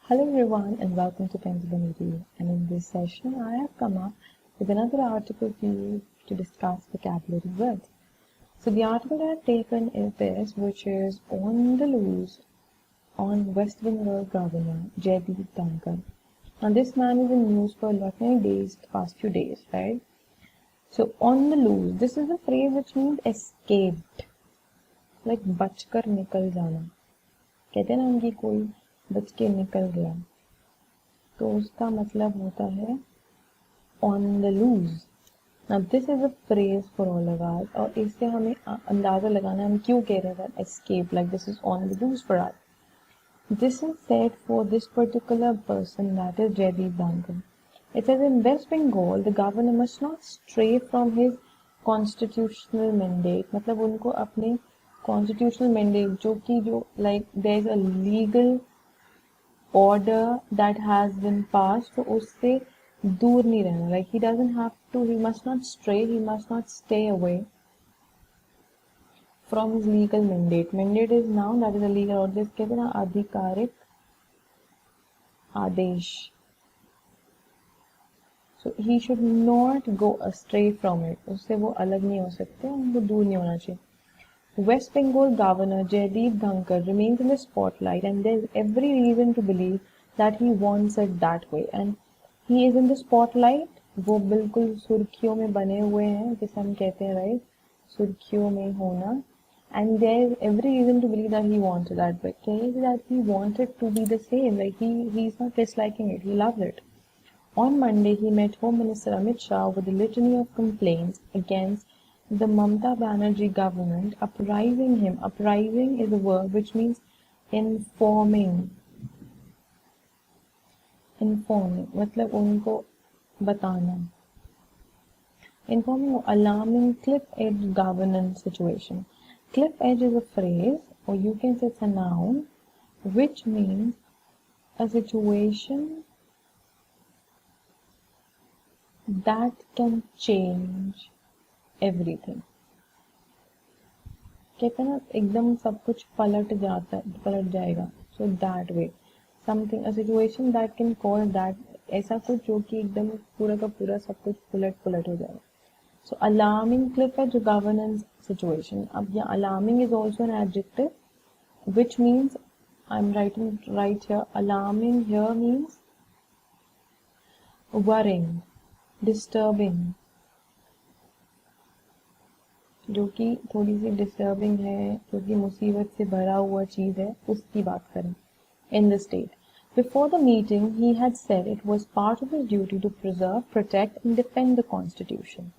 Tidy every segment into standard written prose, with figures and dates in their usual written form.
Hello everyone and welcome to Pensibility, and in this session I have come up with another article for you to discuss vocabulary words. So the article I have taken is this, which is On the Loose on West Bengal Governor Jaideep Dhankar. Now this man is in news for a lot many days, the past few days, right? So on the loose, this is a phrase which means escaped, like बचकर निकल जाना. कहते हैं ना कि कोई बच के निकल गया, तो उसका मतलब होता है on the loose. Now this is a phrase for all of us, और इससे हमें अंदाजा लगाना है हम क्यों कह रहे हैं escape, like this is on the loose for us. This is said for this particular person, that is Jaideep Dhankar. It says in West Bengal, the governor must not stray from his constitutional mandate. मतलब उनको अपने constitutional mandate जो like there is a legal order that has been passed, तो उससे दूर नहीं रहना. Like he doesn't have to, he must not stray, he must not stay away from his legal mandate. Mandate is noun, that is a legal order. इसके बिना आधिकारिक आदेश. So he should not go astray from it. उससे वो अलग नहीं हो सकते, उनको दूर नहीं होना चाहिए. West Bengal Governor Jaideep Dhankar remains in the spotlight, and there is every reason to believe that he wants it that way. And he is in the spotlight. वो बिल्कुल सुर्खियों में बने हुए हैं, जिसे हम कहते हैं, right? सुर्खियों में होना. And there is every reason to believe that he wants it that way. That he wants it to be the same. Like he's not disliking it. He loves it. On Monday, he met Home Minister Amit Shah with a litany of complaints against the Mamata Banerjee government, uprising him. Uprising is a verb which means informing. Informing, मतलब उनको बताना. Informing or alarming cliff edge governance situation. Cliff edge is a phrase, or you can say it's a noun, which means a situation that can change everything. कहते हैं ना एकदम सब कुछ पलट जाएगा. So that way, something, a situation that can cause that, ऐसा कुछ जो कि एकदम पूरा का पूरा सब कुछ पलट हो जाएगा. So alarming cliff edge governance situation. अब यहाँ alarming is also an adjective, which means, I'm writing right here, alarming here means worrying, disturbing, जो कि थोड़ी सी डिस्टर्बिंग है, जो कि मुसीबत से भरा हुआ चीज है, उसकी बात करें. In the state. Before the meeting, he had said it was part of his duty to preserve, protect, and defend the Constitution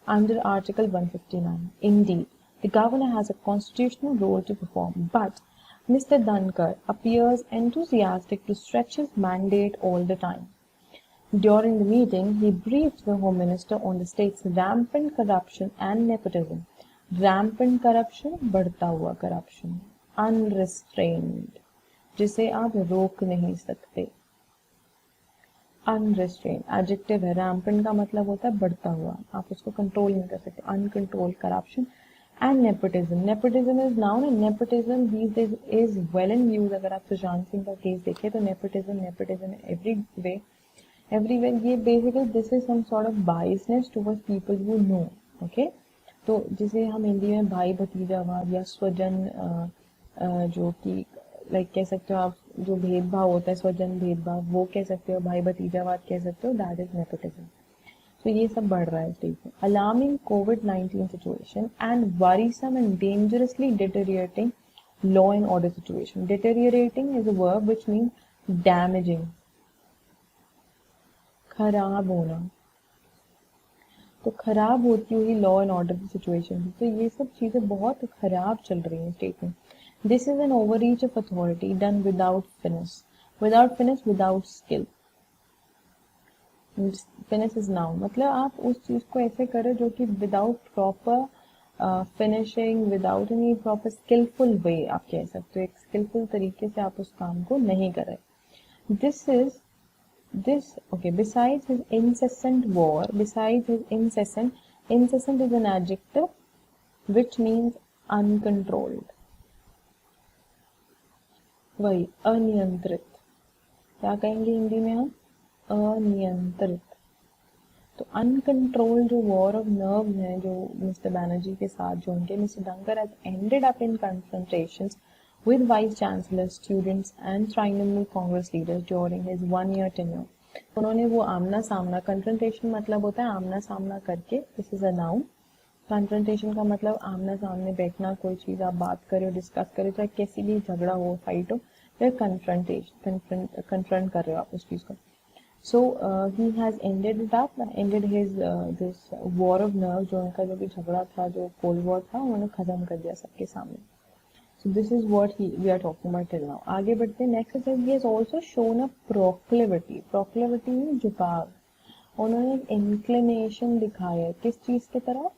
under Article 159. Indeed, the governor has a constitutional role to perform, but Mr. Dhankar appears enthusiastic to stretch his mandate all the time. During the meeting, he briefed the Home Minister on the state's rampant corruption and nepotism. Rampant corruption, बढ़ता हुआ corruption. Unrestrained, जिसे आप रोक नहीं सकते. Unrestrained adjective है. Rampant का मतलब होता है बढ़ता हुआ, आप उसको कंट्रोल नहीं कर सकते. Uncontrolled corruption and nepotism. Nepotism is noun, and nepotism these days is well in use. अगर आप सुशांत सिंह का केस देखें तो nepotism everywhere. ये basically this is some sort of biasness towards people you know. Okay, तो जिसे हम हिंदी में भाई भतीजावाद या स्वजन, जो कि लाइक कह सकते हो आप, जो भेदभाव होता है, स्वजन भेदभाव, वो कह सकते हो, भाई भतीजावाद कह सकते हो, दैट इज नेपोटिज्म. तो ये सब बढ़ रहा है स्टेट में. Alarming COVID-19 situation and worrisome and dangerously deteriorating law and order situation. Deteriorating is a verb which means damaging, खराब होना. तो खराब होती हुई लॉ एंड ऑर्डर की सिचुएशन. तो ये सब चीजें बहुत खराब चल रही हैं स्टेट में. This is an overreach of authority done without finish, without skill. Finish is noun, मतलब आप उस चीज को ऐसे करें जो कि without proper finishing, without any proper skillful way, आप कह सकते हो एक स्किलफुल तरीके से आप उस काम को नहीं कर रहे. Besides his incessant war, incessant is an adjective which means uncontrolled. वही अनियंत्रित. क्या कहेंगे हिंदी में हम? अनियंत्रित। तो अनकंट्रोल्ड जो वॉर ऑफ नर्व है जो मिस्टर बैनर्जी के साथ जो उनके, mister Dhankhar has ended up in confrontations with vice chancellors, students and Trinamool Congress leaders during his 1 year tenure. उन्होंने वो आमना सामना, कन्फ्रंटेशन मतलब होता है आमना सामना करके, this is a noun. Confrontation का मतलब आमना सामने बैठना, कोई चीज़ आप बात करो, डिस्कस करो, चाहे कैसी भी झगड़ा हो, फाइट हो, फिर कन्फ्रंट कर रहे हो आप उस चीज़ को। So he has ended his this war of nerve, जो उनका जो भी झगड़ा था, जो कोल्ड वॉर था, उन्होंने खत्म कर दिया सबके सामने। So this is what we are talking about till now. आगे बढ़ते हैं। Next is he has also shown a proclivity. Proclivity में झुकाव। उन्होंने एक inclination दिखाया है किस चीज की तरफ?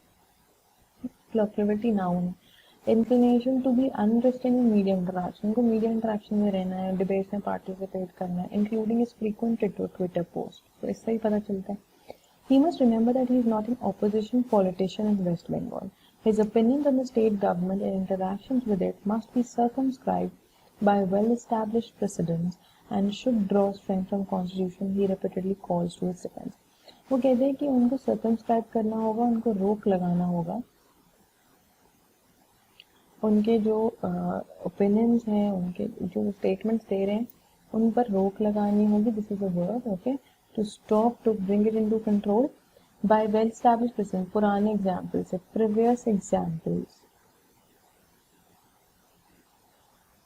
Proclivity noun है। Inclination to be unrestrained in media interaction. उनको media interaction में रहना है, debates में participate करना है, including his frequent Twitter post. तो इससे ही पता चलता है। He must remember that he is not an opposition politician in West Bengal. His opinions on the state government and interactions with it must be circumscribed by well-established precedents and should draw strength from constitution, he repeatedly calls to his defense. वो कहते हैं कि उनको circumscribe करना होगा, उनको रोक लगाना होगा, उनके जो ओपिनियंस हैं, उनके जो स्टेटमेंट्स दे रहे हैं, उन पर रोक लगानी होगी, this is a word, okay, to stop, to bring it into control by well established precedent, पुराने एग्जांपल्स से, प्रीवियस एग्जांपल्स,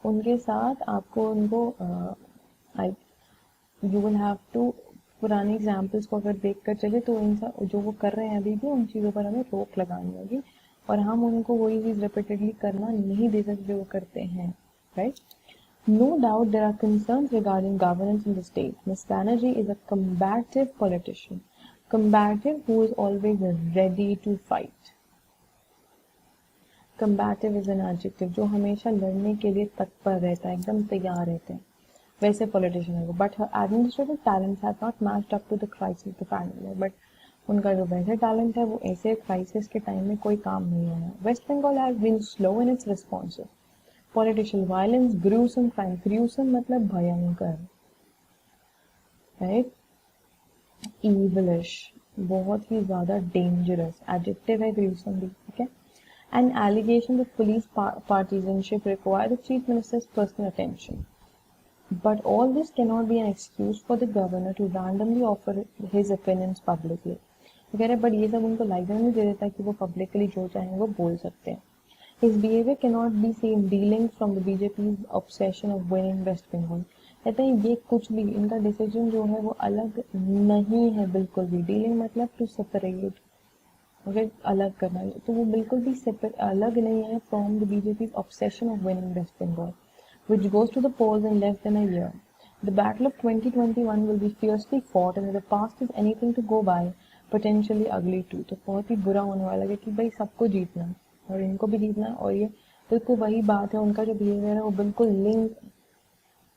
उनके साथ आपको उनको यू विल हैव टू, पुराने एग्जांपल्स को अगर देख कर चले तो इन जो वो कर रहे हैं अभी भी, उन चीज़ों पर हमें रोक लगानी होगी, और हम उनको वही चीज़ रिपीटेडली करना नहीं दे सकते वो करते हैं, right? No doubt there are concerns regarding governance in the state. Ms. Banerjee is a combative politician. Combative who is always ready to fight. Combative is an adjective, जो हमेशा लड़ने के लिए तत्पर रहता है, एकदम तैयार रहते हैं, वैसे politician है वो. But her administrative talents have not matched up to the crisis the family. But उनका जो वैसे टैलेंट है वो ऐसे क्राइसिस के टाइम में कोई काम नहीं आया. West Bengal has been slow in its responses. Political violence, gruesome crime, gruesome मतलब भयंकर, राइट? ईविलिश, बहुत ही ज्यादा डेंजरस एडजेक्टिव है ग्रूसम भी, ठीक है? And allegation of police partisanship require the chief ministers personal attention. But all this cannot be an excuse for the governor to randomly offer his opinions publicly. वगैरह, but ये सब उनको licence नहीं दे देता कि वो पब्लिकली जो चाहें वो बोल सकते हैं. His behavior cannot be seen dealing from the BJP's obsession of winning West Bengal. कहते हैं ये कुछ भी, इनका डिसीजन जो है वो अलग नहीं है बिल्कुल भी. डीलिंग मतलब टू सेपरेट, ओके, अलग करना, तो वो बिल्कुल भी अलग नहीं है from the BJP's obsession of winning West Bengal, which goes to the polls in less than a year. The battle of 2021 will be fiercely fought, and if the past is anything to go by, potentially ugly too. तो बहुत ही बुरा होने वाला है कि भाई सबको जीतना और इनको भी जीतना, और ये बिल्कुल वही बात है, उनका जो बिहेवियर है वो बिल्कुल link,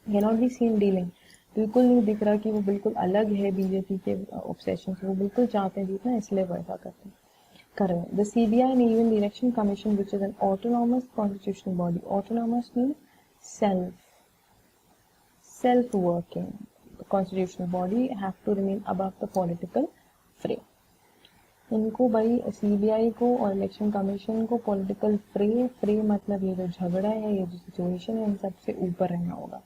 cannot be seen dealing, बिल्कुल नहीं दिख रहा कि वो बिल्कुल अलग है बीजेपी के ऑब्सेशन से, वो बिल्कुल चाहते हैं जीतना, इसलिए वो ऐसा करते हैं, कर रहे हैं. The CBI and even the Election Commission, which is an autonomous constitutional body, autonomous means self-working constitutional body, have to remain above the political fray. इनको भाई CBI को और इलेक्शन कमीशन को पॉलिटिकल फ्रे मतलब ये जो झगड़ा है, ये जो सिचुएशन है, इन सबसे ऊपर रहना होगा.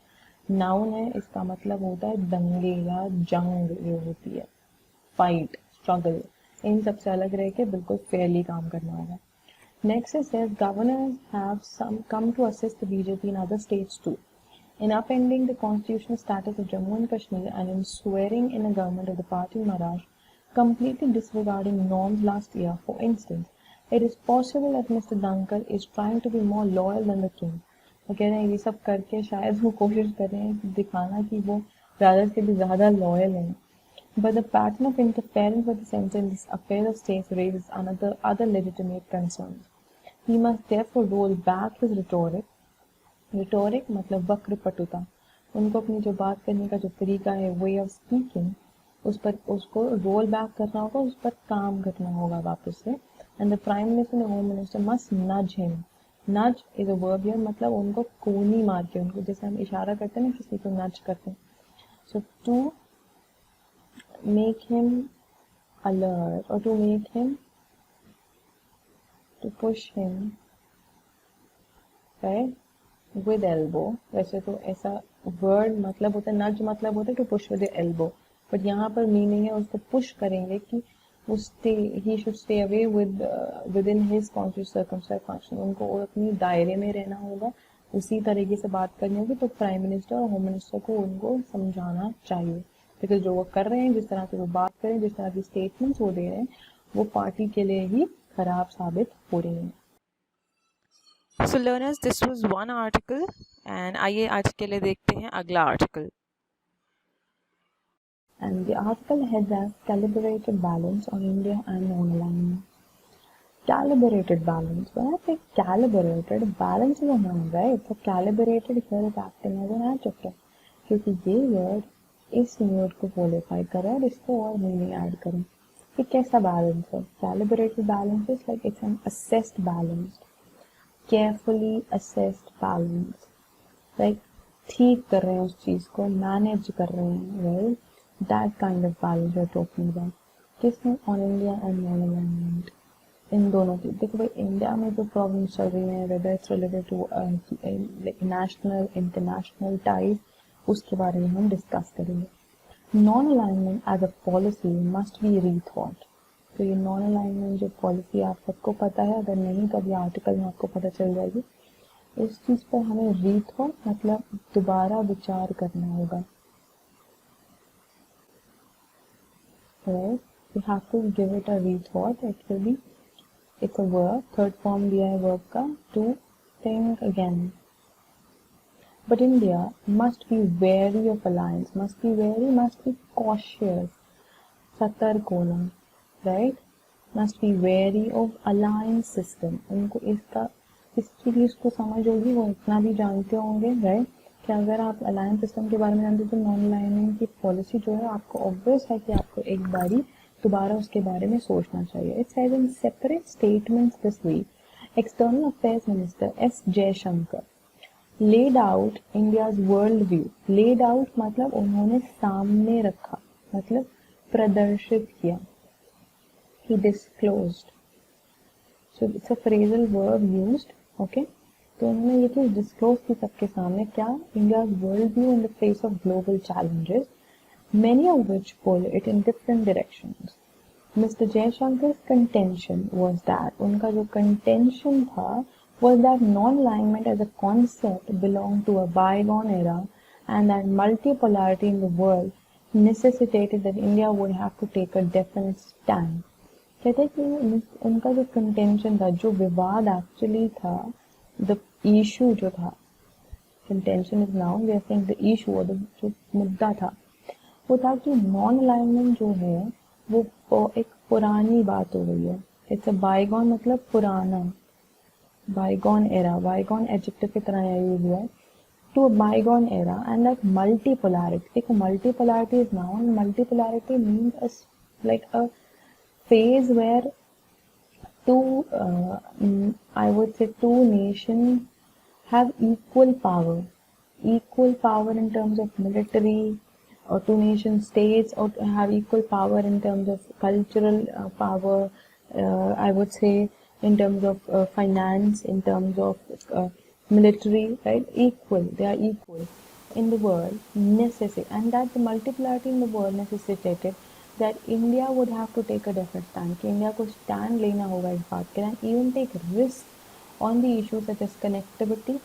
नाउन है, इसका मतलब होता है दंगे या जंग जो होती है, फाइट, स्ट्रगल, इन सबसे अलग रह के बिल्कुल फेयरली काम करना होगा. Next it says governors have come to assist the BJP in other states too. In upending the constitutional status of Jammu and Kashmir and in swearing in a government of the party in Maharashtra, completely disregarding norms last year, for instance, it is possible that Mr. Dhankar is trying to be more loyal than the king. वो कह रहे हैं ये सब करके शायद वो कोशिश कर रहे हैं दिखाना कि वो राजा से भी ज़्यादा लॉयल हैं. But the pattern of interference with the center in this affair of states raises other legitimate concerns. He must therefore roll back his rhetoric. Rhetoric मतलब वक्र पटुता. उनको अपनी जो बात करने का जो तरीका है, way of speaking, उस पर उसको रोल बैक करना होगा, उस पर काम करना होगा वापस से. And the Prime Minister and the Home Minister must nudge him. Nudge is a verb here, मतलब उनको कोनी मार के, उनको जैसे हम इशारा करते हैं ना, किसी को नज करते हैं, So to make him alert or to make him, to push him, right, with elbow. वैसे तो ऐसा word मतलब होता है, nudge मतलब होता है to push with the elbow, but यहाँ पर meaning है उसको push करेंगे कि वो he should stay away within his conscious circumstance function. उनको अपनी दायरे में रहना होगा, उसी तरीके से बात करनी होगी. तो प्राइम मिनिस्टर और होम मिनिस्टर को उनको समझाना चाहिए, बिकॉज जो वो कर रहे हैं, जिस तरह से वो बात करें, जिस तरह की स्टेटमेंट्स वो दे रहे हैं, वो पार्टी के लिए ही खराब साबित हो रही हैं. So learners, this was one article and आइए आज के लिए देखते हैं अगला article. And the article heads as Calibrated Balance on India and Non-Alignment. Calibrated balance. When I say calibrated, balance is a noun, right? So calibrated here is acting as an adjective. क्योंकि ये word इस word को qualify कर रहा है और इसको और meaning add करें. ये कैसा balance है? Calibrated balance is like it's an assessed balance, carefully assessed balance. Like ठीक कर रहे हैं उस चीज को, manage कर रहे हैं, right? That kind of balance we're talking about. किसमें? On India and non-alignment. इन दोनों की. देखो भाई, इंडिया में जो प्रॉब्लम चल रही है, whether it's related to like national international ties, उसके बारे में हम डिस्कस करेंगे. Non alignment as a policy must be rethought. तो ये नॉन अलाइनमेंट जो पॉलिसी आप सबको पता है, अगर नहीं तो अभी आर्टिकल में आपको पता चल जाएगी. इस चीज पर हमें रीथॉट मतलब दोबारा विचार करना होगा. We have to give it a rethought. It will be, it's a verb, third form दिया है verb का, to think again. But India must be wary of alliance, must be wary, must be cautious, सतर्क होना, right? Must be wary of alliance system. उनको इसका इसकी भी उसको समझ होगी, वो इतना भी जानते होंगे, right? कि अगर आप अलायंस सिस्टम के बारे में जानते हो तो नॉन अलाइनमेंट की पॉलिसी जो है, आपको ऑब्वियस है कि आपको एक बारी दोबारा उसके बारे में सोचना चाहिए. It says in separate statements this week, external affairs minister S Jaishankar laid out India's world view. laid out मतलब उन्होंने सामने रखा, मतलब प्रदर्शित किया. He disclosed. So it's a phrasal verb used. Okay. तो उन्होंने ये चीज डिस्क्लोज की सबके सामने. क्या? India's world view in the face of global challenges, many of which pull it in different directions. Mr. Jayashankar's contention was that, उनका जो contention था, was that non-alignment as a concept belonged to a bygone era and that multipolarity in the world necessitated that India would have to take a definite stand. कहते हैं कि उनका जो contention था, जो विवाद actually था, the issue जो था, contention is noun, we are saying the issue or the जो मुद्दा था, वो था कि नॉन अलाइनमेंट जो है वो एक पुरानी बात हो गई है. इट्स अ बायगॉन मतलब पुराना, बायगॉन एरा, बायगॉन एडजेक्टिव की तरह यूज हुआ है, to a bygone era. And that multipolarity, देखो multipolarity is known, multipolarity means like a phase where I would say two nations have equal power in terms of military, or two nation states or have equal power in terms of cultural power, I would say in terms of finance, in terms of military, right? Equal, they are equal in the world, necessary, and that the multipolarity in the world necessitated that India would have to take a definite stand, कि India को stand लेना होगा इस बात के लिए, and even take risk on the issues such as connectivity,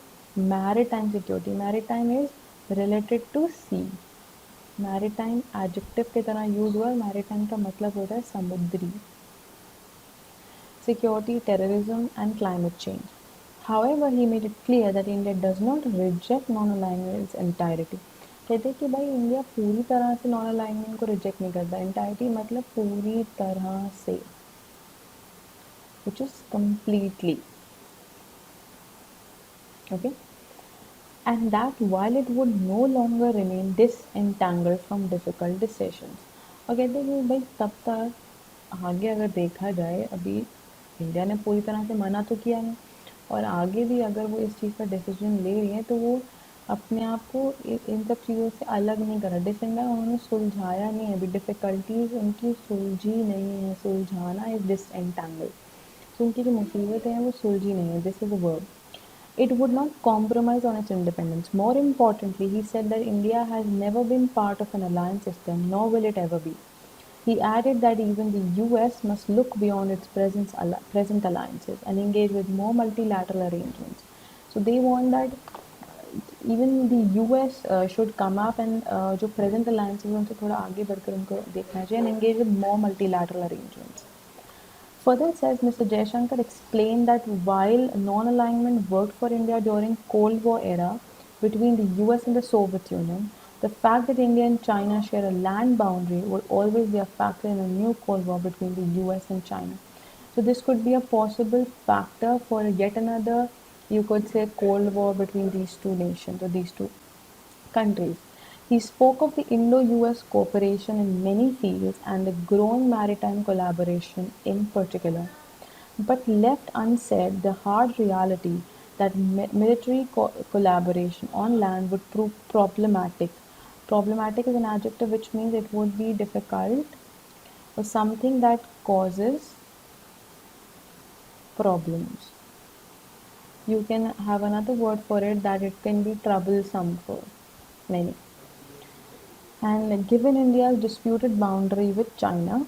maritime security. Maritime is related to sea. Maritime adjective की तरह यूज हुआ. maritime का मतलब होता है समुद्री. Security, terrorism and climate change. However, he made it clear that India does not reject non-alignment in its entirety. कहते कि भाई इंडिया पूरी तरह से नॉन अलाइनमेंट को रिजेक्ट नहीं करता. एंटायरिटी मतलब पूरी तरह से, which is completely. Okay. And that while it would no longer remain disentangled from difficult decisions. और कहते कि भाई तब तक आगे अगर देखा जाए, अभी इंडिया ने पूरी तरह से मना तो किया है, और आगे भी अगर वो इस चीज़ पर डिसीजन ले रही है तो वो अपने आप को इन सब चीज़ों से अलग नहीं करा, डिसएंगेज उन्होंने सुलझाया नहीं है, अभी डिफ़िकल्टीज उनकी सुलझी नहीं है, सुलझाना इज डिसएंटैंगल। तो उनकी जो मुसीबतें हैं वो सुलझी नहीं है, this is a verb. It would not compromise on its independence. More importantly, he said that India has never been part of an alliance system, nor will it ever be. He added that even the US must look beyond its present alliances and engage with more multilateral arrangements. So they want that even the US should come up and जो present alliances हैं उनसे थोड़ा आगे बढ़कर उनको देखना चाहिए and engage with more multilateral arrangements. Further, it says Mr. Jaishankar explained that while non-alignment worked for India during Cold War era between the US and the Soviet Union, the fact that India and China share a land boundary would always be a factor in a new Cold War between the US and China. So this could be a possible factor for yet another, you could say, Cold War between these two nations or these two countries. He spoke of the Indo-US cooperation in many fields and the growing maritime collaboration in particular, but left unsaid the hard reality that military collaboration on land would prove problematic. Problematic is an adjective which means it would be difficult or something that causes problems. You can have another word for it, that it can be troublesome for many. And given India's disputed boundary with China,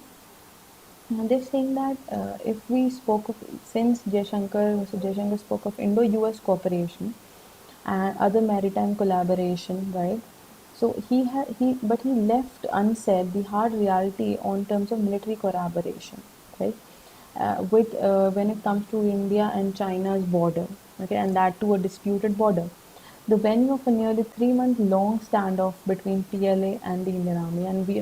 they're saying that if we spoke of, since Mr. Jaishankar spoke of Indo-US cooperation and other maritime collaboration, right? So but he left unsaid the hard reality on terms of military collaboration, right? With when it comes to India and China's border, okay, and that too a disputed border. The venue of a nearly 3-month long standoff between PLA and the Indian Army, and we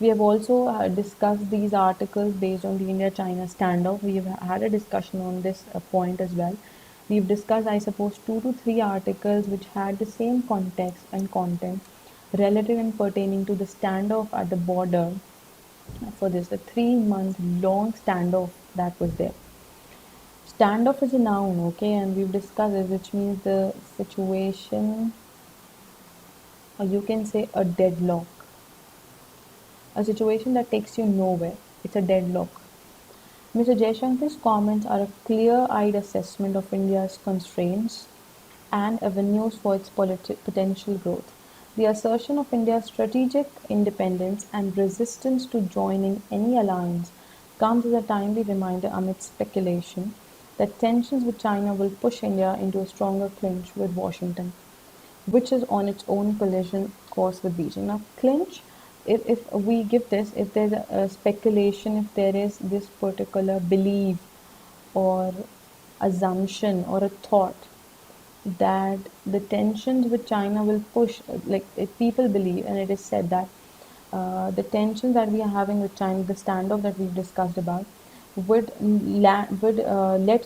have also discussed these articles based on the India-China standoff. We have had a discussion on this point as well. We've discussed, I suppose, 2 to 3 articles which had the same context and content relative and pertaining to the standoff at the border for this, the 3-month long standoff that was there. Standoff is a noun, okay, and we've discussed it, which means the situation, or you can say a deadlock. A situation that takes you nowhere. It's a deadlock. Mr. Jaishankar's comments are a clear-eyed assessment of India's constraints and avenues for its potential growth. The assertion of India's strategic independence and resistance to joining any alliance comes as a timely reminder amid speculation that tensions with China will push India into a stronger clinch with Washington, which is on its own collision course with Beijing. Now, clinch, if we give this, if there's a speculation, if there is this particular belief or assumption or a thought that the tensions with China will push, like if people believe, and it is said that the tensions that we are having with China, the standoff that we've discussed about, would let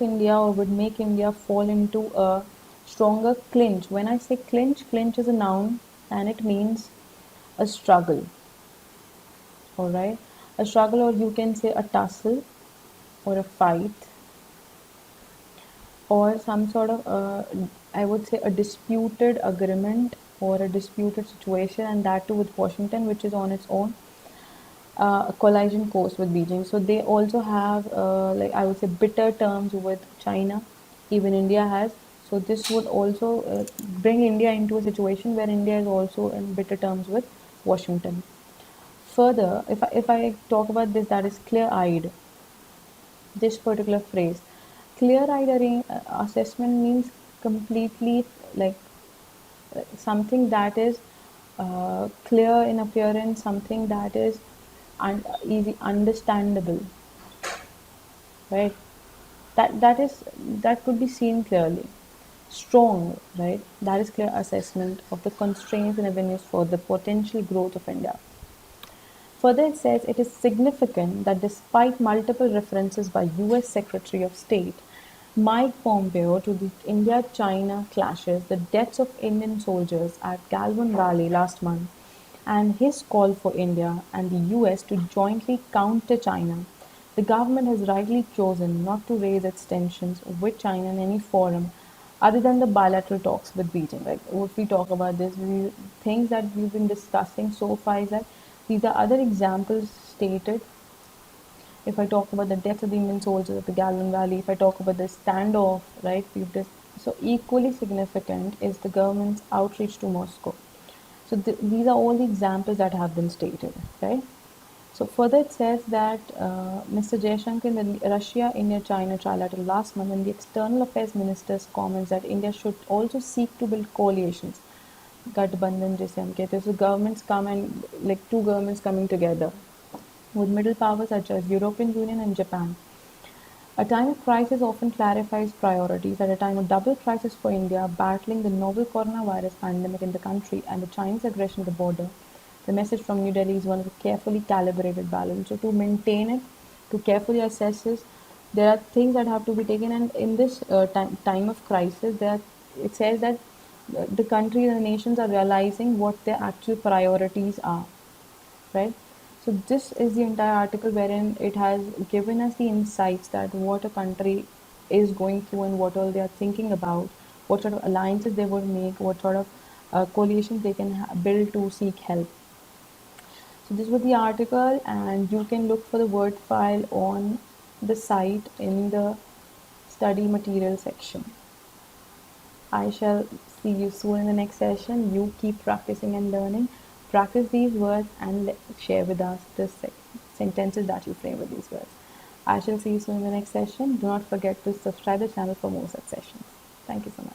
India or would make India fall into a stronger clinch. When I say clinch, clinch is a noun and it means a struggle, all right? A struggle, or you can say a tussle or a fight or some sort of, I would say, a disputed agreement or a disputed situation, and that too with Washington, which is on its own a collision course with Beijing. So they also have, like I would say, bitter terms with China. Even India has. So this would also bring India into a situation where India is also in bitter terms with Washington. Further, if I talk about this, that is clear-eyed. This particular phrase, clear-eyed assessment means completely like something that is clear in appearance, something that is easy understandable, right? That could be seen clearly. Strong, right? That is clear assessment of the constraints and avenues for the potential growth of India. Further, it says it is significant that despite multiple references by US Secretary of State Mike Pompeo to the India-China clashes, the deaths of Indian soldiers at Galwan Valley last month, and his call for India and the US to jointly counter China, the government has rightly chosen not to raise its tensions with China in any forum other than the bilateral talks with Beijing. Like what we talk about this, things that we've been discussing so far is that these are other examples stated. If I talk about the death of the Indian soldiers at the Galvan Valley, if I talk about the standoff, right, so equally significant is the government's outreach to Moscow. So these are all the examples that have been stated, right? So further it says that Mr. Jaishankar in the Russia, India, China trilateral last month, and the external affairs minister's comments that India should also seek to build coalitions. Gadbandhan जिसे हम कहते हैं, so governments come and like two governments coming together with middle powers such as European Union and Japan. A time of crisis often clarifies priorities. At a time of double crisis for India, battling the novel coronavirus pandemic in the country and the Chinese aggression at the border, the message from New Delhi is one of a carefully calibrated balance. So to maintain it, to carefully assess this, there are things that have to be taken. And in this time of crisis, it says that the countries and the nations are realizing what their actual priorities are, right? So this is the entire article wherein it has given us the insights that what a country is going through and what all they are thinking about, what sort of alliances they would make, what sort of coalitions they can build to seek help. So this was the article, and you can look for the word file on the site in the study material section. I shall see you soon in the next session. You keep practicing and learning. Practice these words and share with us the sentences that you frame with these words. I shall see you soon in the next session. Do not forget to subscribe the channel for more such sessions. Thank you so much.